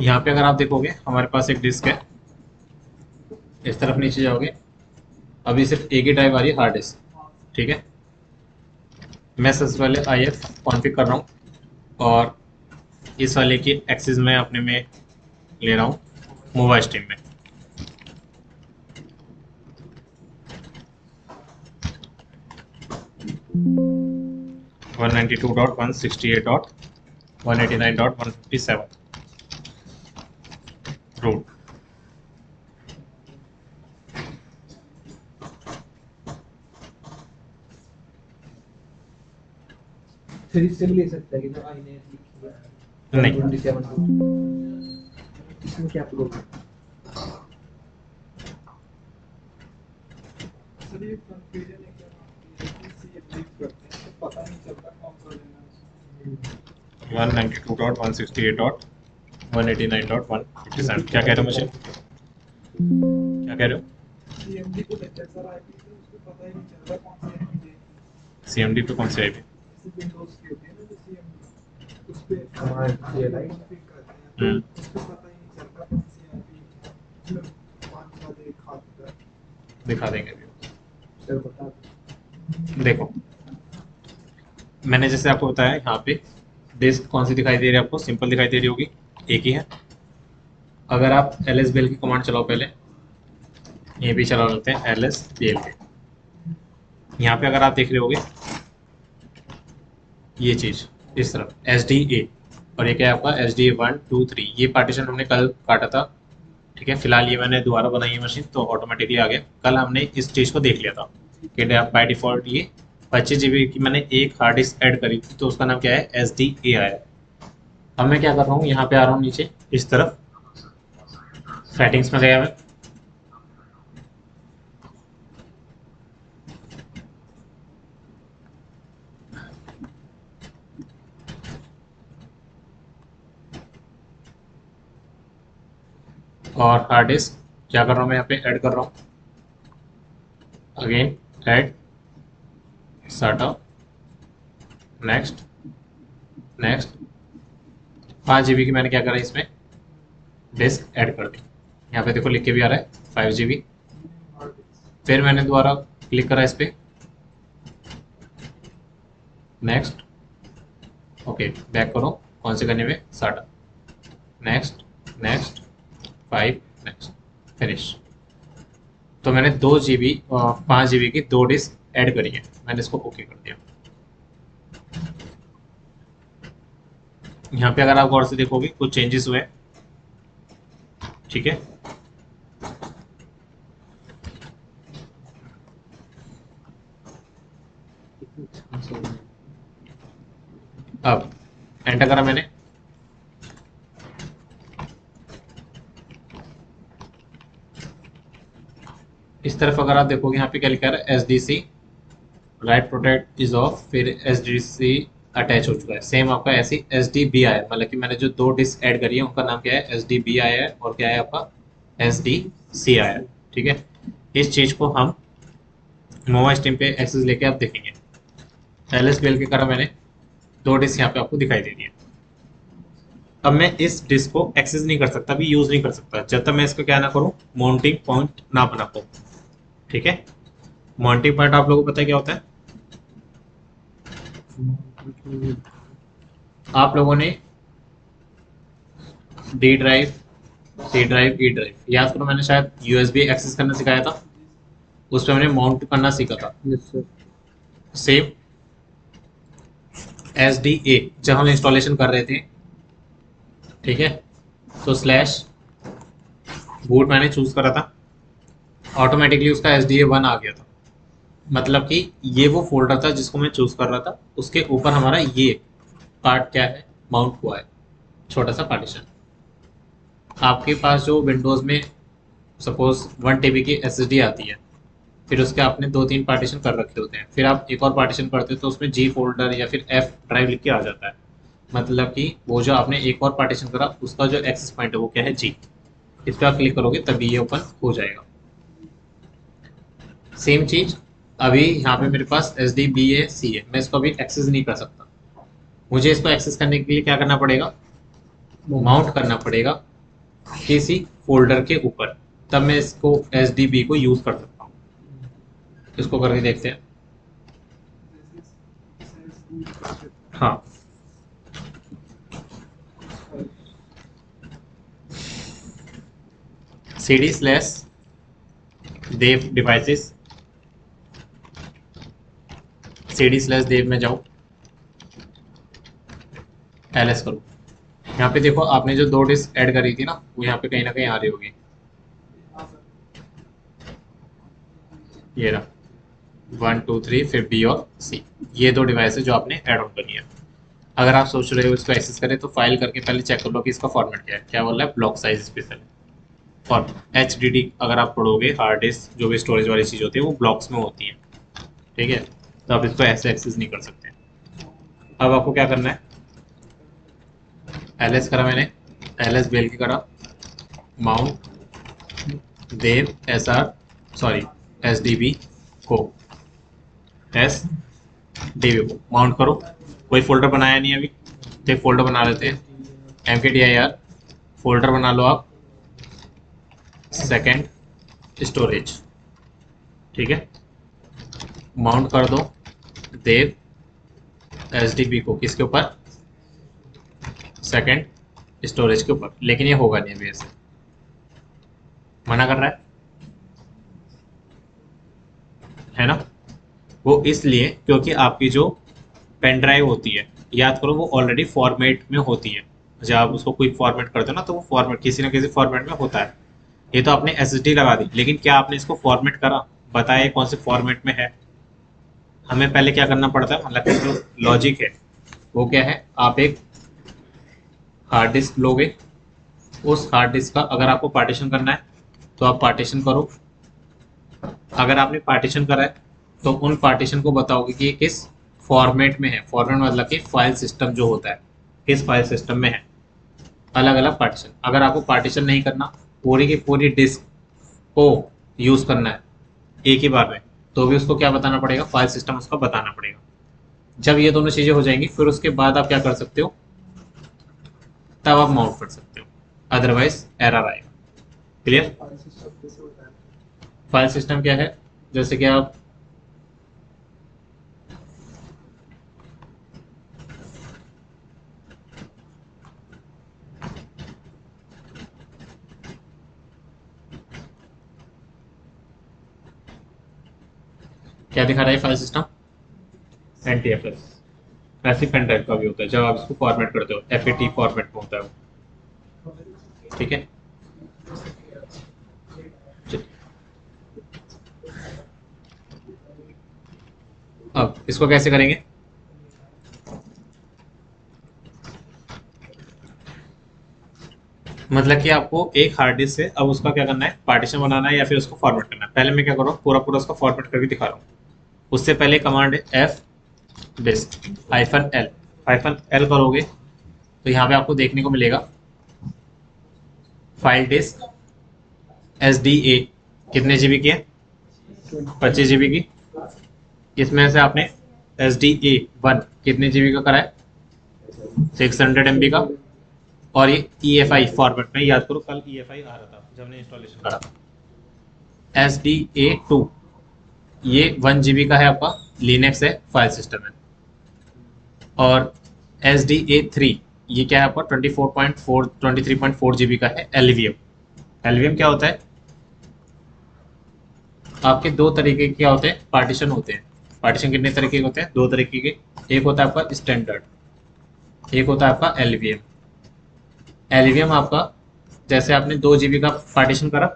यहाँ पे अगर आप देखोगे हमारे पास एक डिस्क है, इस तरफ नीचे जाओगे, अभी सिर्फ एक ही ड्राइव आ रही है, हार्ड डिस्क। ठीक है, मैं सबसे पहले आई एफ कॉन्फ़िग कर रहा हूँ और इस वाले की एक्सेस मैं अपने में ले रहा हूँ मोबाइल स्ट्रीम में। One 192.168.189.157 route. फिर इससे भी ले सकता है कि जो आई ने लिखी है नहीं, 127 इसमें क्या प्रूफ है? सर ये कंफ्यूजन है क्या CMD करते हैं तो पता नहीं चलता कौन सा लेना है। 192.168.189.157 क्या कह रहे हो मुझे, क्या कह रहे हो? CMD को लेते हैं सर आईपी तो उसको पता ही नहीं चलता कौन सी आईपी है। CMD पे कौन सी आईपी? जैसे विंडोज की होती है ना जो CMD उस पे हमारे CLI कॉन्फ़िग करते हैं तो उसको पता ही नहीं चलता कौन सी आईपी मतलब कौन सा दिखाता है। दिखा देंगे अभी। सर बता दो। देखो, मैंने जैसे आपको बताया यहाँ पे डिस्क कौन सी दिखाई दे रही है आपको, सिंपल दिखाई दे रही होगी, एक ही है। अगर आप lsbl की कमांड चलाओ, पहले ये भी चला लेते हैं lsbl के। यहाँ पे अगर आप देख रहे होगे ये चीज़ इस तरफ SDA, और ये क्या है आपका SDA 1 2 3, ये पार्टीशन हमने कल काटा था। ठीक है, फिलहाल ये मैंने दोबारा बनाई है मशीन तो ऑटोमेटिकली आ गया। कल हमने इस चीज़ को देख लिया था कि बाय डिफ़ॉल्ट ये 25 GB की मैंने एक हार्ड डिस्क ऐड करी थी तो उसका नाम क्या है, SDA आया। अब मैं क्या कर रहा हूँ, यहाँ पे आ रहा हूँ नीचे इस तरफ, सेटिंग्स में गया मैं, और हार्ड डिस्क क्या कर रहा हूँ मैं यहाँ पे ऐड कर रहा हूँ, again add, start up, next, next. 5 GB की मैंने क्या करा इसमें डिस्क ऐड कर दी। यहाँ पे देखो लिख के भी आ रहा है 5 GB। फिर मैंने दोबारा क्लिक करा इस पर, नेक्स्ट, ओके बैक करो, कौन से करने में, start, next, next, 5, next, finish. तो मैंने 2 GB और 5 GB की 2 डिस्क ऐड करी है, मैंने इसको ओके कर दिया। यहाँ पे अगर आप गौर से देखोगे कुछ चेंजेस हुए, ठीक है। अब एंटर करा मैंने, इस तरफ अगर आप देखोगे यहाँ पे क्या लिखा है, SDC right protect is of, फिर SDC अटैच हो चुका है। सेम आपका ऐसी SDB आया, मतलब कि मैंने जो 2 डिस्क ऐड करी है उनका नाम क्या है, SDB आया है, और क्या है आपका SDC आया है। ठीक है, इस चीज को हम मोबाइल स्ट्रीम पे एक्सेस लेके आप देखेंगे। LSBL के कारण मैंने 2 डिस्क यहाँ पे आपको दिखाई दे रही है। अब मैं इस डिस्क को एक्सेस नहीं कर सकता, भी यूज नहीं कर सकता जब तक मैं इसको क्या ना करूँ, माउंटिंग पॉइंट ना बना पाऊँ। ठीक है, माउंटिंग पॉइंट आप लोगों को पता है क्या होता है, आप लोगों ने D drive, C drive, E drive याद करो, मैंने शायद USB एक्सेस करना सिखाया था, उस पर मैंने माउंट करना सीखा था। Yes sir. सेम SDA जब हम इंस्टॉलेशन कर रहे थे, ठीक है, तो स्लैश बूट मैंने चूज करा था, ऑटोमेटिकली उसका SDA 1 आ गया था। मतलब कि ये वो फोल्डर था जिसको मैं चूज कर रहा था, उसके ऊपर हमारा ये पार्ट क्या है, माउंट हुआ है, छोटा सा पार्टीशन। आपके पास जो विंडोज़ में सपोज 1 TB की SSD आती है, फिर उसके आपने 2-3 पार्टीशन कर रखे होते हैं, फिर आप एक और पार्टीशन करते हो तो उसमें G फोल्डर या फिर F ड्राइव लिख के आ जाता है। मतलब कि वो जो आपने एक और पार्टीशन करा उसका जो एक्सेस पॉइंट है वो क्या है, G। इस पर आप क्लिक करोगे तभी ये ओपन हो जाएगा। सेम चीज अभी यहाँ पे मेरे पास SDBAC है, मैं इसको अभी एक्सेस नहीं कर सकता। मुझे इसको एक्सेस करने के लिए क्या करना पड़ेगा, माउंट करना पड़ेगा किसी फोल्डर के ऊपर, तब मैं इसको SDB को यूज कर सकता हूँ। इसको करके देखते हैं। हाँ, cd/dev devices, cd/dev में जाओ, ls करो। यहाँ पे देखो आपने जो 2 डिस्क ऐड करी थी ना, वो यहाँ पे कहीं ना कहीं आ रही होगी। ये रहा 1 2 3, फिर B और C, ये 2 डिवाइस है जो आपने ऐड ऑन करनी है। अगर आप सोच रहे हो इसको एक्सेस करें तो फाइल करके पहले चेक कर लो कि इसका फॉर्मेट क्या है। क्या बोल रहा है? ब्लॉक साइज स्पेशल और HDD। अगर आप पढ़ोगे हार्ड डिस्क जो भी स्टोरेज वाली चीज़ होती है वो ब्लॉक्स में होती है, ठीक है, तो आप इसको ऐसे एक्सेस नहीं कर सकते। अब आपको क्या करना है, ls करा मैंने, ls बेल की करा, माउंट देव SDB को, SDB को माउंट करो। कोई फोल्डर बनाया नहीं अभी, तो एक फोल्डर बना लेते हैं, mkdir फोल्डर बना लो आप, सेकेंड स्टोरेज, ठीक है। माउंट कर दो देव SDB को, किसके ऊपर? सेकेंड स्टोरेज के ऊपर। लेकिन ये होगा नहीं अभी, ऐसे मना कर रहा है ना। वो इसलिए क्योंकि आपकी जो पेन ड्राइव होती है, याद करो, वो ऑलरेडी फॉर्मेट में होती है। जब आप उसको कोई फॉर्मेट करते हो ना, तो वो फॉर्मेट किसी ना किसी फॉर्मेट में होता है। ये तो आपने SSD लगा दी, लेकिन क्या आपने इसको फॉर्मेट करा? बताया कौन से फॉर्मेट में है। हमें पहले क्या करना पड़ता है, मतलब जो लॉजिक है वो क्या है, आप एक हार्ड डिस्क लोगे, उस हार्ड डिस्क का अगर आपको पार्टीशन करना है तो आप पार्टीशन करो। अगर आपने पार्टीशन करा है तो उन पार्टीशन को बताओगे कि ये किस फॉर्मेट में है। फॉर्मेट मतलब कि फाइल सिस्टम जो होता है, किस फाइल सिस्टम में है। अलग अलग पार्टीशन। अगर आपको पार्टीशन नहीं करना, पूरी की पूरी डिस्क को यूज़ करना है एक ही बार में, तो भी उसको क्या बताना पड़ेगा? फाइल सिस्टम उसका बताना पड़ेगा। जब ये दोनों चीज़ें हो जाएंगी, फिर उसके बाद आप क्या कर सकते हो, तब आप माउंट कर सकते हो, अदरवाइज एरर आएगा। क्लियर? फाइल सिस्टम कैसे होता है? फाइल सिस्टम क्या है, जैसे कि आप क्या दिखा रहा है फाइल सिस्टम? NTFS। ऐसे पेन ड्राइव का भी होता है, जब आप इसको फॉर्मेट करते हो FAT फॉर्मेट में होता है वो, ठीक है। अब इसको कैसे करेंगे? मतलब कि आपको एक हार्ड डिस्क से अब उसका क्या करना है, पार्टीशन बनाना है या फिर उसको फॉर्मेट करना है। पहले मैं क्या कर रहा हूँ, पूरा पूरा उसका फॉर्मेट करके दिखा रहा हूँ। उससे पहले कमांड है F डिस्क -L करोगे तो यहाँ पे आपको देखने को मिलेगा फाइल डिस्क SDA कितने GB की है? 25 GB की। इसमें से आपने SDA1 कितने GB का करा है? 600 MB का। और ये EFI फॉर्मेट में, याद करो कल EFI आ रहा था जब हमने इंस्टॉलेशन करा था। SDA2 ये 1 GB का है, आपका लिनक्स है, फाइल सिस्टम है। और SDA3 ये क्या है आपका 23.4 GB का है, LVM क्या होता है? आपके दो तरीके के क्या होते हैं, पार्टीशन होते हैं। पार्टीशन कितने तरीके के होते हैं? 2 तरीके के। एक होता है आपका स्टैंडर्ड, एक होता है आपका LVM आपका, जैसे आपने 2 GB का पार्टीशन करा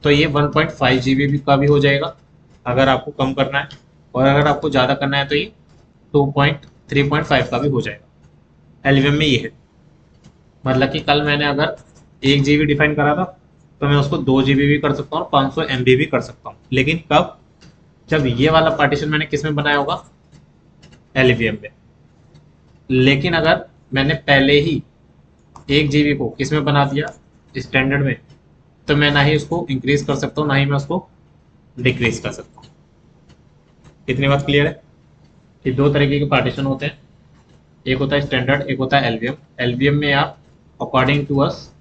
तो ये 1.5 GB का भी हो जाएगा अगर आपको कम करना है, और अगर आपको ज़्यादा करना है तो ये 3.5 का भी हो जाएगा। LVM में ये है, मतलब कि कल मैंने अगर 1 GB डिफाइन करा था तो मैं उसको 2 GB भी कर सकता हूँ और 500 MB भी कर सकता हूँ। लेकिन कब? जब ये वाला पार्टीशन मैंने किस में बनाया होगा? LVM में। लेकिन अगर मैंने पहले ही 1 GB को किस में बना दिया? स्टैंडर्ड में, तो मैं ना ही उसको इंक्रीज कर सकता हूँ ना ही मैं उसको डिक्रीज कर सकता हूँ। इतनी बात क्लियर है कि 2 तरीके के पार्टीशन होते हैं, एक होता है स्टैंडर्ड, एक होता है LVM। LVM में आप अकॉर्डिंग टू अस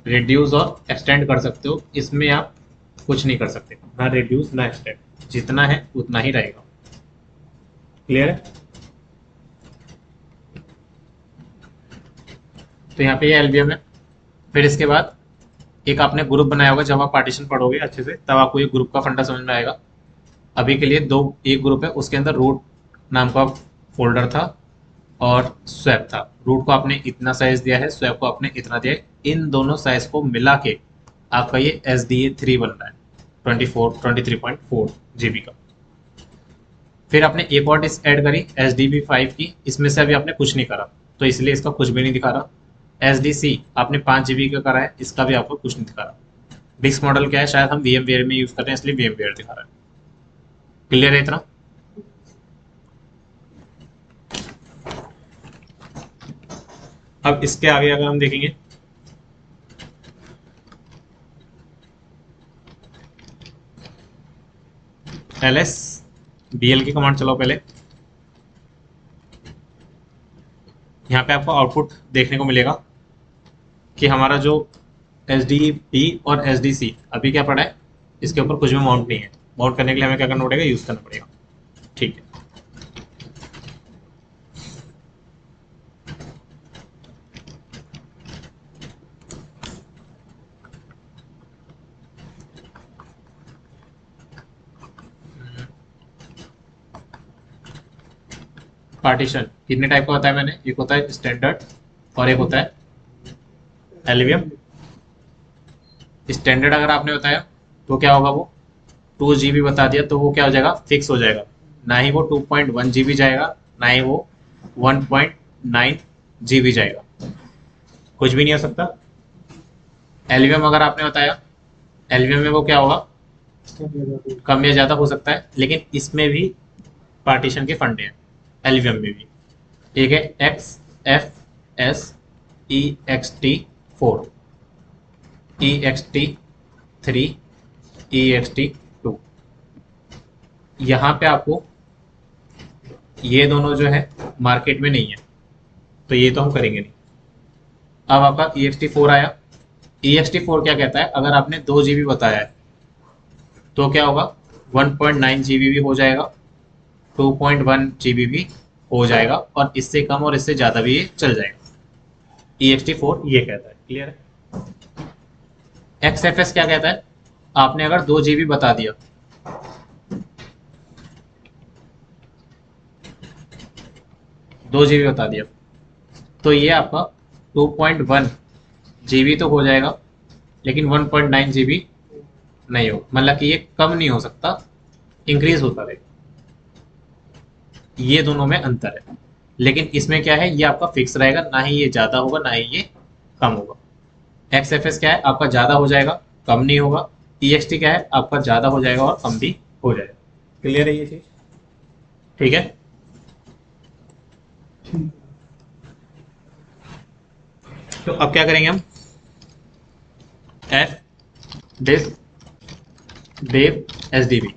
रिड्यूस और एक्सटेंड कर सकते हो, इसमें आप कुछ नहीं कर सकते, ना रिड्यूस ना एक्सटेंड, जितना है उतना ही रहेगा। क्लियर है? तो यहाँ पे ये एलबीएम है। फिर इसके बाद एक आपने ग्रुप बनाया होगा, जब आप पार्टीशन पढ़ोगे अच्छे से तब आपको ये ग्रुप का फंडा समझ में आएगा। अभी के लिए दो, एक ग्रुप है उसके अंदर रूट नाम का फोल्डर था और स्वैप था। रूट को आपने इतना साइज दिया है, स्वैप को आपने इतना दिया है, इन दोनों साइज को मिला के आपका ये SDA3 बन रहा है 23.4 GB का। फिर आपने एक और डिस्क ऐड करी SDB5 की, इसमें से अभी आपने कुछ नहीं करा तो इसलिए इसका कुछ भी नहीं दिखा रहा। SDC आपने 5 GB का करा है, इसका भी आपको कुछ नहीं दिखा रहा। डिस्क मॉडल क्या है, शायद हम VMware में यूज कर रहे हैं इसलिए VMware दिखा रहा है। क्लियर है इतना? अब इसके आगे अगर हम देखेंगे, LSBL की कमांड चलाओ पहले। यहाँ पे आपको आउटपुट देखने को मिलेगा कि हमारा जो SDB और SDC अभी क्या पड़ा है, इसके ऊपर कुछ भी माउंट नहीं है। माउंट करने के लिए हमें क्या करना पड़ेगा, यूज करना पड़ेगा। ठीक है, पार्टीशन कितने टाइप का होता है, मैंने एक होता है स्टैंडर्ड और एक होता है एलवीएम। स्टैंडर्ड अगर आपने बताया तो क्या होगा, वो 2 GB बता दिया तो वो क्या हो जाएगा, फिक्स हो जाएगा, ना ही वो 2.1 GB जाएगा ना ही वो 1.9 GB जाएगा, कुछ भी नहीं हो सकता। एलवीएम अगर आपने बताया, एलवीएम में वो क्या होगा, कम या ज़्यादा हो सकता है, लेकिन इसमें भी पार्टीशन के फंडे हैं एलवीएम में भी। एक है XFS EXT4, EXT3, EXT2। यहाँ पे आपको ये दोनों जो है मार्केट में नहीं है तो ये तो हम करेंगे नहीं। अब आपका EXT4 आया। EXT4 क्या कहता है, अगर आपने 2 GB बताया है तो क्या होगा, 1.9 GB भी हो जाएगा, 2.1 GB भी हो जाएगा और इससे कम और इससे ज़्यादा भी ये चल जाएगा। EXT4 ये कहता है। क्लियर है? XFS क्या कहता है, आपने अगर 2 GB बता दिया, दो GB बता दिया तो ये आपका 2.1 GB तो हो जाएगा लेकिन 1.9 GB नहीं हो, मतलब कि ये कम नहीं हो सकता, इंक्रीज होता रहेगा। ये दोनों में अंतर है, लेकिन इसमें क्या है, ये आपका फिक्स रहेगा, ना ही ये ज़्यादा होगा ना ही ये कम होगा। XFS क्या है, आपका ज़्यादा हो जाएगा कम नहीं होगा। EXT क्या है, आपका ज़्यादा हो जाएगा और कम भी हो जाएगा। क्लियर है ये चीज़? ठीक है, तो अब क्या करेंगे हम, F डिस्क देव SDB।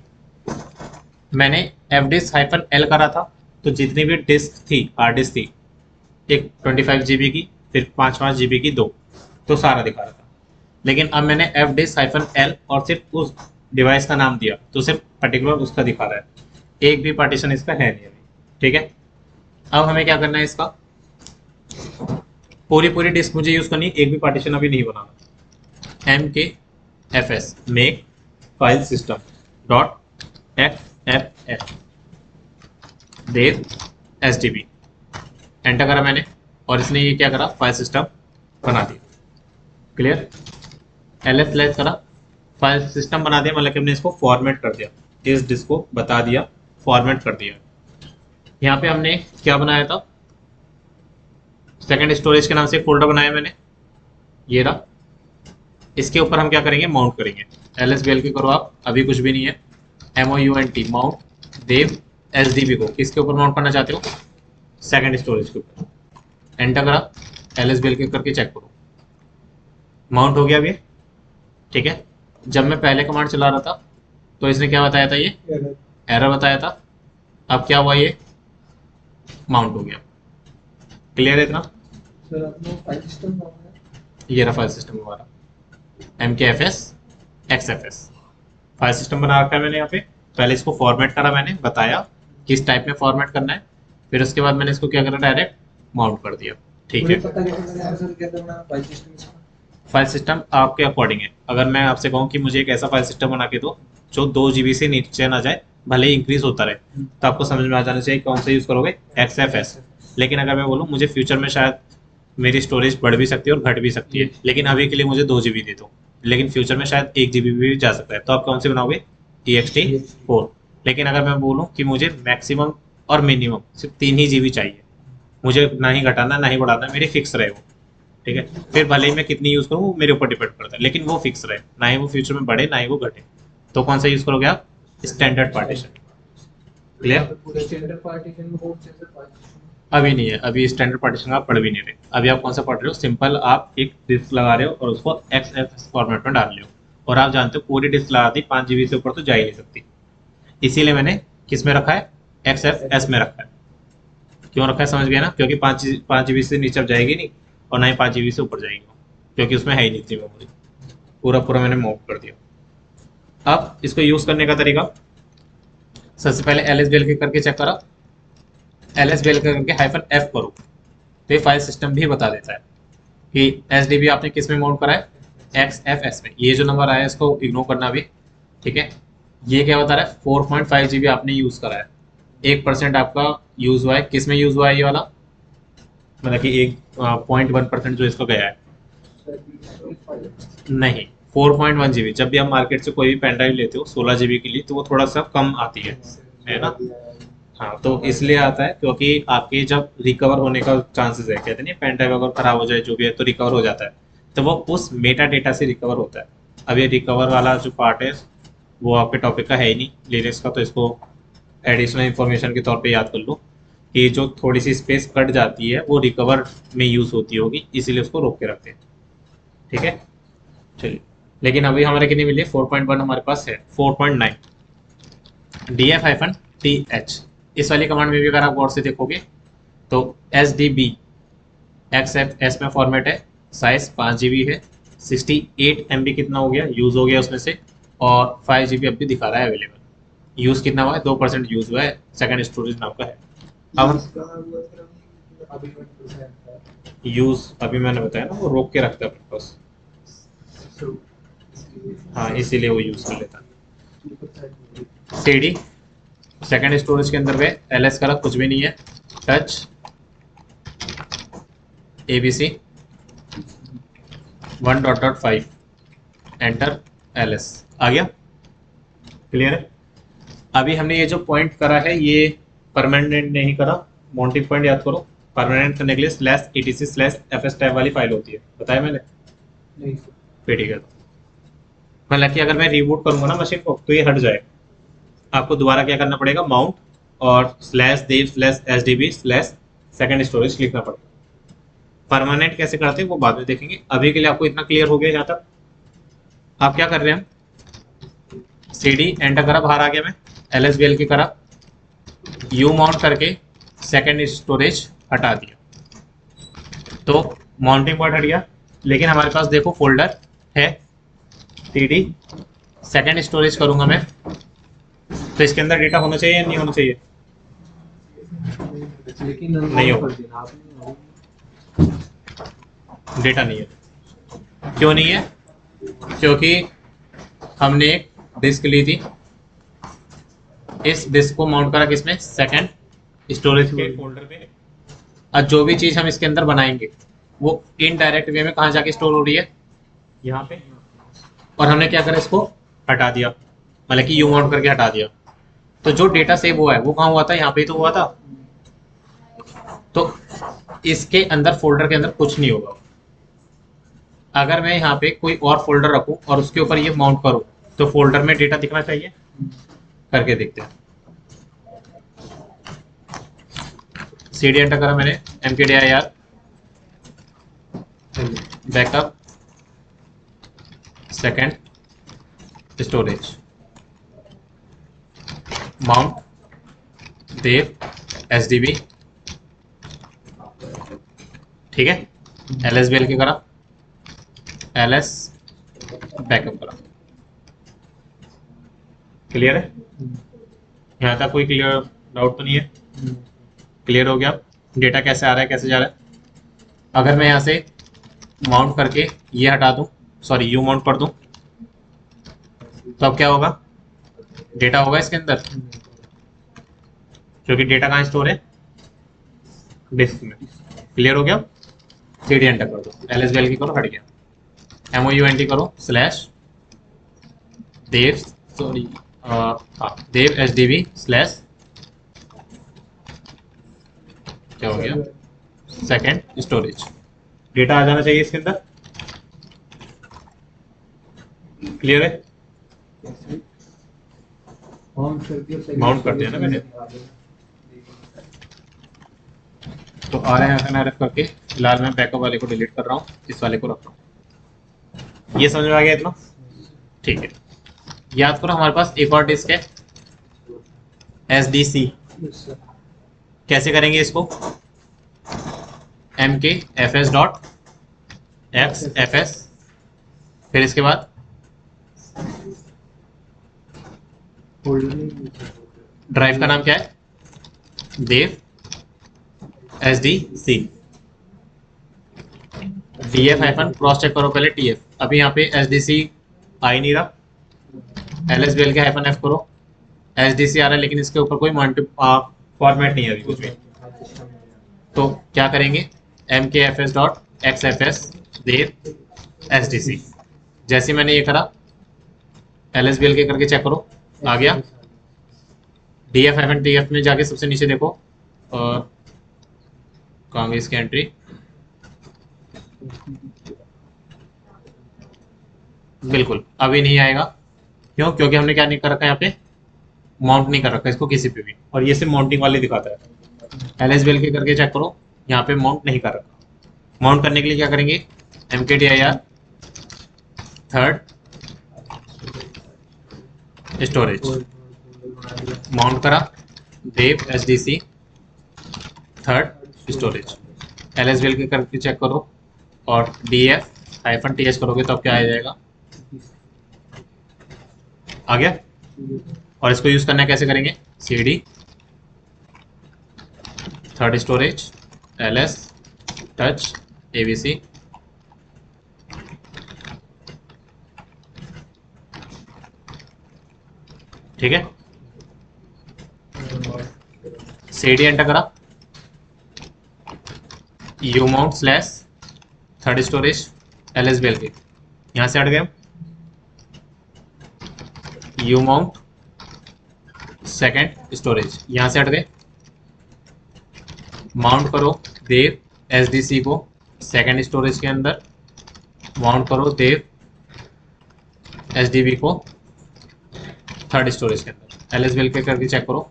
मैंने FDISC-L करा था तो जितनी भी डिस्क थी, हार्ड डिस्क थी, एक 25 GB की, फिर 5 GB की, 2, तो सारा दिखा रहा था। लेकिन अब मैंने FDISC-L और सिर्फ उस डिवाइस का नाम दिया तो सिर्फ पर्टिकुलर उसका दिखा रहा है, एक भी पार्टीशन इसका है नहीं अभी। ठीक है, अब हमें क्या करना है, इसका पूरी डिस्क मुझे यूज करनी, एक भी पार्टीशन अभी नहीं बनाना। MKFS make file system dot FFF देव SDB एंटर करा मैंने और इसने ये क्या करा, फाइल सिस्टम बना दिया। क्लियर? LS स्लैश करा, फाइल सिस्टम बना दिया, मतलब कि हमने इसको फॉर्मेट कर दिया, इस डिस्क को बता दिया, फॉर्मेट कर दिया। यहाँ पे हमने क्या बनाया था, सेकंड स्टोरेज के नाम से एक फोल्डर बनाया मैंने, ये रहा। इसके ऊपर हम क्या करेंगे, माउंट करेंगे। LSBL की करो आप, अभी कुछ भी नहीं है, MOUNT माउंट देव SDB को किसके ऊपर माउंट करना चाहते हो, सेकंड स्टोरेज के ऊपर। एंटर करा, LSBL के करके चेक करो, माउंट हो गया अभी। ठीक है, जब मैं पहले कमांड चला रहा था तो इसने क्या बताया था, ये एरर बताया था। अब क्या हुआ, ये माउंट हो गया। क्लियर है इतना? सर अपना फाइल सिस्टम ये रहा फाइल सिस्टम हमारा। MKFS XFS फाइल सिस्टम बना रखा है मैंने यहाँ पे। पहले इसको फॉर्मेट करा, मैंने बताया किस टाइप में फॉर्मेट करना है, फिर उसके बाद मैंने इसको क्या करा, डायरेक्ट माउंट कर दिया। ठीक मुझे है, पता कैसे चलेगा सर क्या करना है फाइल सिस्टम इसमें? फाइल सिस्टम आपके अकॉर्डिंग है। अगर मैं आपसे कहूँ कि मुझे एक ऐसा फाइल सिस्टम बना के दो जो 2 GB से नीचे ना जाए, भले ही इंक्रीज होता रहे, तो आपको समझ में आ जाना चाहिए कौन सा यूज़ करोगे, XFS। लेकिन अगर मैं बोलूँ मुझे फ्यूचर में शायद मेरी स्टोरेज बढ़ भी सकती है और घट भी सकती है, लेकिन अभी के लिए मुझे 2 GB दे दो, लेकिन फ्यूचर में शायद 1 GB भी जा सकता है, तो आप कौन से बनाओगे, ext4। लेकिन अगर मैं बोलूँ कि मुझे मैक्सिमम और मिनिमम सिर्फ 3 ही GB चाहिए, मुझे ना ही घटाना ना ही बढ़ाना, मेरी फिक्स रहे वो, ठीक है, फिर भले ही मैं कितनी यूज़ करूँ वो मेरे ऊपर डिपेंड करता है, लेकिन वो फिक्स रहे, ना ही वो फ्यूचर में बढ़े ना ही वो घटे, तो कौन सा यूज़ करोगे आप, स्टैंडर्ड पार्टीशन। क्लियर? पूरे स्टैंडर्ड पार्टीशन में कौन से फाइल सिस्टम? अभी नहीं है, अभी स्टैंडर्ड पार्टीशन आप पढ़ भी नहीं रहे, अभी आप कौन सा पढ़ रहे हो, सिंपल आप एक डिस्क लगा रहे हो और उसको XFS फॉर्मेट में डाल रहे हो, और आप जानते हो पूरी डिस्क लगा दी 5 GB से ऊपर तो जा ही नहीं सकती, इसीलिए मैंने किस में रखा है, XFS में रखा है। क्यों रखा है समझ गया ना, क्योंकि 5 GB से नीचे अब जाएगी नहीं और ना ही 5 GB से ऊपर जाएगी, क्योंकि उसमें है ही नहीं इतनी मेमोरी, पूरा पूरा मैंने मूव कर दिया। अब इसको यूज़ करने का तरीका, सबसे पहले LSBL के करके चेक करा, LSBL करके -F करो तो ये फाइल सिस्टम भी बता देता है कि SDB आपने किस में माउंट करा है, XFS में। ये जो नंबर आया है इसको इग्नोर करना अभी, ठीक है। ये क्या बता रहा है, 4.5 GB आपने यूज़ करा है, 1% आपका यूज़ हुआ है, किस में यूज़ हुआ है ये वाला, मतलब कि 0.1% जो इसको गया है, नहीं 4.1 GB। जब भी आप मार्केट से कोई भी पेन ड्राइव लेते हो 16 GB के लिए, तो वो थोड़ा सा कम आती है ना। हाँ, तो इसलिए आता है क्योंकि आपके जब रिकवर होने का चांसेस है, कहते नहीं पेन ड्राइव अगर खराब हो जाए जो भी है तो रिकवर हो जाता है, तो वो उस मेटा डेटा से रिकवर होता है। अब ये रिकवर वाला जो पार्ट है वो आपके टॉपिक का है ही नहीं लिनक्स का, तो इसको एडिशनल इंफॉर्मेशन के तौर पे याद कर लो कि जो थोड़ी सी स्पेस कट जाती है वो रिकवर में यूज़ होती होगी, इसीलिए उसको रोक के रखते हैं, ठीक है। चलिए, लेकिन अभी हमारे कितनी मिली है, 4.1 हमारे पास है, 4.9 df-th। इस वाली कमांड में भी अगर आप गौर से देखोगे तो SDB XFS में फॉर्मेट है, साइज 5 GB है, 68 MB कितना हो गया, यूज़ हो गया उसमें से, और 5 GB अब भी दिखा रहा है अवेलेबल। यूज़ कितना हुआ है, 2% यूज़ हुआ है, सेकंड स्टोरेज नाम का है। अब अभी 1% है। यूज़ अभी मैंने बताया ना वो रोक के रखता है अपने पास, हाँ इसीलिए वो यूज़ कर लेता है। CD सेकंड स्टोरेज के अंदर गए, LS करा कुछ भी नहीं है, टच ABC 1.5 एंटर LS आ गया। क्लियर है? अभी हमने ये जो पॉइंट करा है ये परमानेंट नहीं करा, माउंटिंग पॉइंट याद करो, परमानेंट करने के लिए /etc/fs टैब वाली फाइल होती है, बताया मैंने, नहीं सर। फिर ठीक है। मतलब कि अगर मैं रिबूट करूंगा ना मशीन को तो ये हट जाएगा, आपको दोबारा क्या करना पड़ेगा, माउंट और /dev/sdb/second स्टोरेज लिखना पड़ेगा। परमानेंट कैसे करते हैं वो बाद में देखेंगे, अभी के लिए आपको इतना क्लियर हो गया यहाँ तक। आप क्या कर रहे हैं, CD एंटर करा, बाहर आ गया मैं, LSBL की करा, यू माउंट करके सेकंड स्टोरेज हटा दिया, तो माउंटिंग पॉइंट हट गया। लेकिन हमारे पास देखो फोल्डर है CD सेकंड स्टोरेज करूंगा मैं, तो इसके अंदर डेटा होना चाहिए या नहीं होना चाहिए, लेकिन नहीं होगा। कर देना आपने। डेटा नहीं है, क्यों नहीं है, क्योंकि हमने एक डिस्क ली थी, इस डिस्क को माउंट करा किसमें, सेकंड स्टोरेज के फोल्डर में। अब जो भी चीज़ हम इसके अंदर बनाएंगे वो इनडायरेक्ट वे में कहाँ जाके स्टोर हो रही है, यहाँ पे, और हमने क्या करा, इसको हटा दिया, मतलब कि यू माउंट करके हटा दिया, तो जो डेटा सेव हुआ है वो कहाँ हुआ था, यहाँ पे ही तो हुआ था, तो इसके अंदर फोल्डर के अंदर कुछ नहीं होगा। अगर मैं यहाँ पे कोई और फोल्डर रखूँ और उसके ऊपर ये माउंट करूँ तो फोल्डर में डेटा दिखना चाहिए, करके देखते हैं। CD एंटर करा मैंने, mkdir backup second storage mount dev SDB, ठीक है। LSBL के करा, LS बैकअप करा। क्लियर है? यहाँ तक कोई क्लियर डाउट तो नहीं है? क्लियर हो गया? डेटा कैसे आ रहा है, कैसे जा रहा है? अगर मैं यहाँ से माउंट करके ये हटा दूँ, सॉरी यू माउंट कर दूँ, तो अब क्या होगा? डेटा होगा इसके अंदर, क्योंकि डेटा कहाँ स्टोर है? डिस्क में। क्लियर हो गया? CD एंटर कर दो, LSBL की करो, हट गया। MOUNT करो स्लैश देव, सॉरी हाँ देव HDB स्लैश क्या हो गया, सेकेंड स्टोरेज। डेटा आ जाना चाहिए इसके अंदर। क्लियर है? माउंट कर दिया ना मैंने, तो RF करके फिलहाल मैं बैकअप वाले को डिलीट कर रहा हूँ, इस वाले को रख रहा हूँ। ये समझ में आ गया इतना? ठीक है। याद करो हमारे पास एक और डिस्क है SDC। कैसे करेंगे इसको? MKFS.XFS, फिर इसके बाद ड्राइव का नाम क्या है? Dev SDC। DF hyphen cross check करो पहले TF, अभी यहाँ पे SDC आ ही नहीं रहा। LSBL के हाइफन F करो, SDC आ रहा है लेकिन इसके ऊपर कोई फॉर्मेट नहीं है अभी कुछ भी। तो क्या करेंगे? MKFS.XFS देव SDC। जैसे मैंने ये करा, LSBL के करके चेक करो, आ गया। DF हाइफन TF में जाके सबसे नीचे देखो, और कहाँ गई इसकी एंट्री? बिल्कुल अभी नहीं आएगा। क्यों? क्योंकि हमने क्या नहीं कर रखा है यहाँ पे? माउंट नहीं कर रखा इसको किसी पे भी, और ये सिर्फ माउंटिंग वाले दिखाता है। LSBL के करके चेक करो, यहाँ पे माउंट नहीं कर रखा। माउंट करने के लिए क्या करेंगे? MKDIR थर्ड स्टोरेज, माउंट करा देव SDC थर्ड स्टोरेज। LSBL के करके चेक करो, और DF हाइफन TH करोगे तो अब क्या आ जाएगा? आ गया। और इसको यूज करना कैसे करेंगे? CD third storage LS touch ABC, ठीक है। CD एंटर करा, you mount slash third storage LSBL के, यहाँ से हट गए। यू माउंट सेकेंड स्टोरेज, यहाँ से हट गए। माउंट करो देव SDC को सेकेंड स्टोरेज के अंदर, माउंट करो देव SDB को थर्ड स्टोरेज के अंदर। LSBL के करके चेक करो,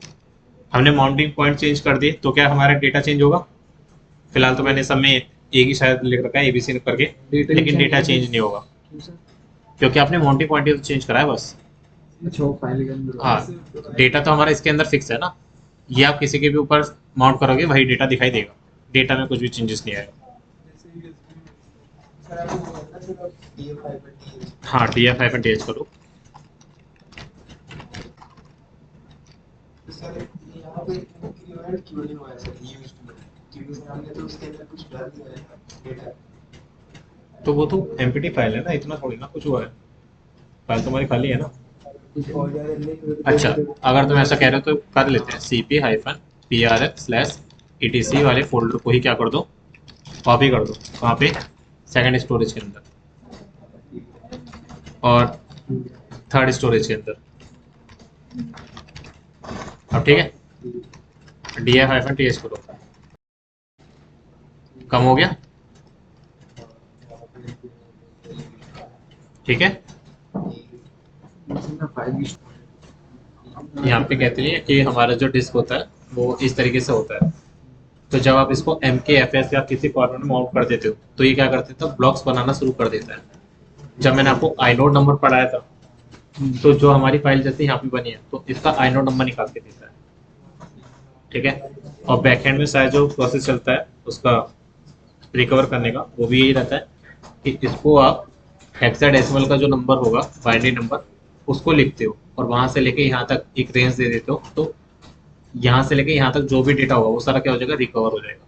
हमने माउंटिंग पॉइंट चेंज कर दिए तो क्या हमारा डेटा चेंज होगा? फिलहाल तो मैंने सब में एक ही शायद लिख रखा है ABC करके, लेकिन डेटा चेंज नहीं होगा क्योंकि आपने माउंटिंग पॉइंट तो चेंज करा है बस। हाँ, डेटा तो हमारा इसके अंदर फिक्स है ना, ये आप किसी के भी ऊपर माउंट करोगे वही डेटा दिखाई देगा, डेटा में कुछ भी चेंजेस नहीं आएगा। हाँ DF हाइफन TH करो। तो वो तो MPT फाइल है ना, इतना थोड़ी ना कुछ हुआ है, फाइल तुम्हारी खाली है ना। अच्छा, अगर तुम ऐसा कह रहे हो तो कर लेते हैं, CP हाइफन PRF/ETC वाले फोल्डर को ही क्या कर दो? कॉपी कर दो। वहाँ पे सेकंड स्टोरेज के अंदर और थर्ड स्टोरेज के अंदर। अब ठीक है, DF हाइफन TH करो, कम हो गया, ठीक है। यहाँ पे कहते हैं कि हमारा जो डिस्क होता है वो इस तरीके से होता है, तो जब आप इसको MKFS या किसी फॉर्मेट में माउंट कर देते हो तो ये क्या करते हैं, ब्लॉक्स बनाना शुरू कर देता है। जब मैंने आपको आइनोड नंबर पढ़ाया था, तो जो हमारी फाइल जैसे यहाँ पे बनी है तो इसका आइनोड नंबर निकाल के देता है, ठीक है। और बैकएंड में शायद जो प्रोसेस चलता है उसका रिकवर करने का, वो भी यही रहता है कि इसको आप हेक्साडेसिमल का जो नंबर होगा बाइनरी नंबर उसको लिखते हो और वहां से लेके यहाँ तक एक रेंज दे देते हो, तो यहाँ से लेके यहाँ तक जो भी डेटा होगा वो सारा क्या हो जाएगा, रिकवर हो जाएगा।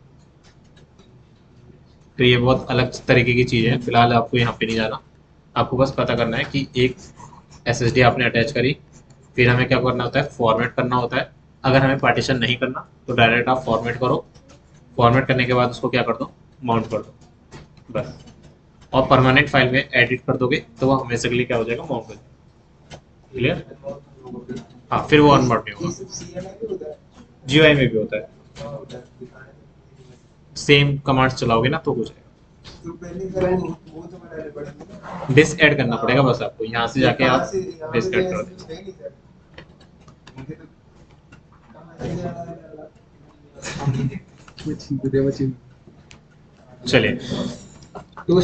तो ये बहुत अलग तरीके की चीज़ है, फिलहाल आपको यहाँ पे नहीं जाना। आपको बस पता करना है कि एक SSD आपने अटैच करी, फिर हमें क्या करना होता है, फॉर्मेट करना होता है। अगर हमें पार्टीशन नहीं करना तो डायरेक्ट आप फॉर्मेट करो, फॉर्मेट करने के बाद उसको क्या कर दो, माउंट कर दो बस। और परमानेंट फाइल में एडिट कर दोगे तो वो हमेशा के लिए क्या हो जाएगा, माउंट हो जाएगा। क्लियर? हाँ, फिर वो अनमाउंट नहीं होगा। GUI में भी होता है, सेम कमांड्स चलाओगे ना तो हो जाएगा। तो पहले सर वो तो बनाने पड़ेंगे। डिस्क ऐड करना पड़ेगा बस आपको, यहाँ से जाके यहाँ आप से यहाँ डिस्क पे ऐड कर ऐसे दो। है नहीं सर। मुझे तो कहाँ से जाना है? मशीन को दे मशीन चलिए। तो